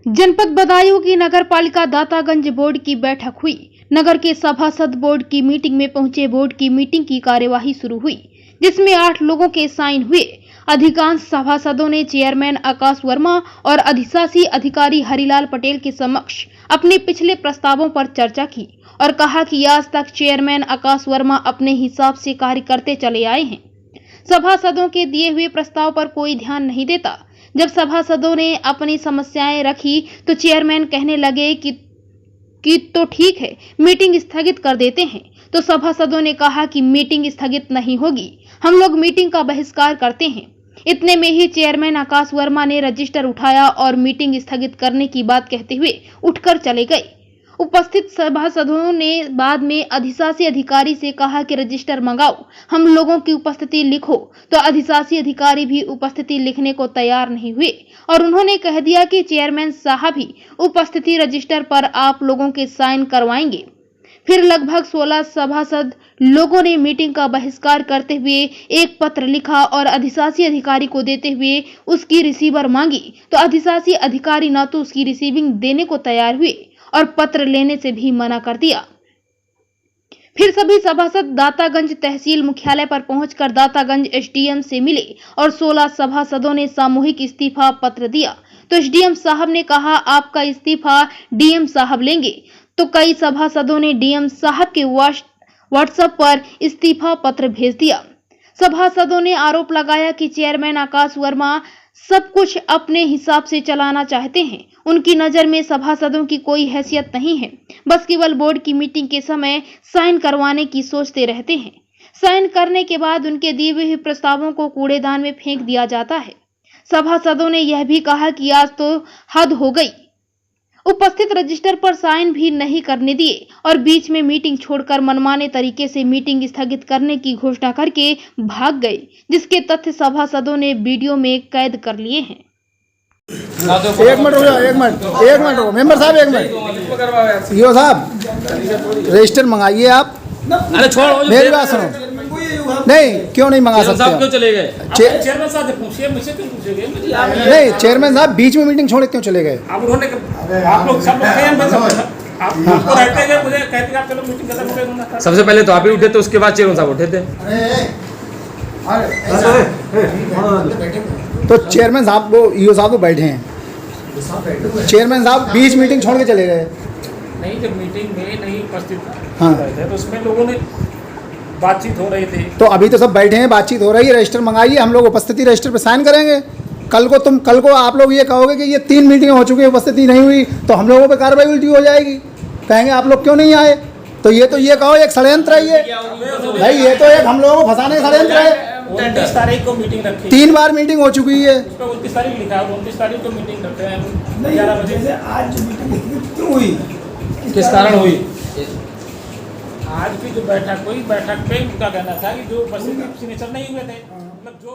जनपद बदायूं की नगर पालिका दातागंज बोर्ड की बैठक हुई। नगर के सभासद बोर्ड की मीटिंग में पहुंचे। बोर्ड की मीटिंग की कार्यवाही शुरू हुई, जिसमें 8 लोगों के साइन हुए। अधिकांश सभासदों ने चेयरमैन आकाश वर्मा और अधिशासी अधिकारी हरिलाल पटेल के समक्ष अपने पिछले प्रस्तावों पर चर्चा की और कहा कि आज तक चेयरमैन आकाश वर्मा अपने हिसाब से कार्य करते चले आए हैं। सभासदों के दिए हुए प्रस्ताव पर कोई ध्यान नहीं देता। जब सभासदों ने अपनी समस्याएं रखी तो चेयरमैन कहने लगे कि तो ठीक है, मीटिंग स्थगित कर देते हैं। तो सभासदों ने कहा कि मीटिंग स्थगित नहीं होगी, हम लोग मीटिंग का बहिष्कार करते हैं। इतने में ही चेयरमैन आकाश वर्मा ने रजिस्टर उठाया और मीटिंग स्थगित करने की बात कहते हुए उठकर चले गए। उपस्थित सभासदों ने बाद में अधिशासी अधिकारी से कहा कि रजिस्टर मंगाओ, हम लोगों की उपस्थिति लिखो। तो अधिशासी अधिकारी भी उपस्थिति लिखने को तैयार नहीं हुए और उन्होंने कह दिया कि चेयरमैन साहब ही उपस्थिति रजिस्टर पर आप लोगों के साइन करवाएंगे। फिर लगभग 16 सभासद लोगों ने मीटिंग का बहिष्कार करते हुए एक पत्र लिखा और अधिशासी अधिकारी को देते हुए उसकी रिसीवर मांगी। तो अधिशासी अधिकारी न तो उसकी रिसीविंग देने को तैयार हुए और पत्र लेने से भी मना कर दिया। फिर सभी सभासद दातागंज तहसील मुख्यालय पर पहुंचकर दातागंज एसडीएम से मिले और 16 सभासदों ने सामूहिक इस्तीफा पत्र दिया। तो एसडीएम साहब ने कहा, आपका इस्तीफा डीएम साहब लेंगे। तो कई सभासदों ने डीएम साहब के व्हाट्सएप पर इस्तीफा पत्र भेज दिया। सभासदों ने आरोप लगाया कि चेयरमैन आकाश वर्मा सब कुछ अपने हिसाब से चलाना चाहते हैं। उनकी नजर में सभासदों की कोई हैसियत नहीं है, बस केवल बोर्ड की मीटिंग के समय साइन करवाने की सोचते रहते हैं। साइन करने के बाद उनके दिए हुए प्रस्तावों को कूड़ेदान में फेंक दिया जाता है। सभासदों ने यह भी कहा कि आज तो हद हो गई। उपस्थित रजिस्टर पर साइन भी नहीं करने दिए और बीच में मीटिंग छोड़कर मनमाने तरीके से मीटिंग स्थगित करने की घोषणा करके भाग गए, जिसके तथ्य सभासदों ने वीडियो में कैद कर लिए हैं। एक मिनट हो मेंबर साहब, एक मिनट। यो साहब, रजिस्टर मंगाइए आप। अरे छोड़, मेरी बात सुनो। नहीं, क्यों नहीं मंगा सकते? क्यों चले गए? चेयरमैन साहब से पूछिए, मुझसे क्यों पूछेंगे? नहीं, चेयरमैन साहब बीच में मीटिंग छोड़ क्यों चले गए? आप लोग सब आपको रहते हैं, मुझे कहते हैं आप चलो मीटिंग खत्म कर दूंगा। सबसे पहले तो आप ही उठे थे, उसके बाद चेयरमैन साहब उठे थे। तो चेयरमैन साहब वो ईओ साहब तो बैठे हैं। चेयरमैन साहब बीच मीटिंग छोड़ के चले गए। नहीं, जब मीटिंग में नहीं उपस्थित हाँ, तो उसमें लोगों ने बातचीत हो रही थी। तो अभी तो सब बैठे हैं, बातचीत हो रही है। रजिस्टर मंगाइए, हम लोग उपस्थिति रजिस्टर पे साइन करेंगे। कल को आप लोग ये कहोगे कि ये 3 मीटिंग हो चुकी है, उपस्थिति नहीं हुई, तो हम लोगों पे कार्रवाई उल्टी हो जाएगी। कहेंगे आप लोग क्यों नहीं आए। तो ये कहो एक षड्यंत्र है ये भाई, ये तो एक हम लोगों को फंसाने का षड्यंत्र है। 29 तारीख को मीटिंग रखी, 3 बार मीटिंग हो चुकी है। 29 तारीख लिखा है, 29 तारीख को मीटिंग रखते हैं 11 बजे से। आज मीटिंग क्यों हुई, किस कारण हुई? आज की जो बैठक हुई, बैठक पे उनका कहना था कि जो सिग्नेचर नहीं हुए थे, मतलब जो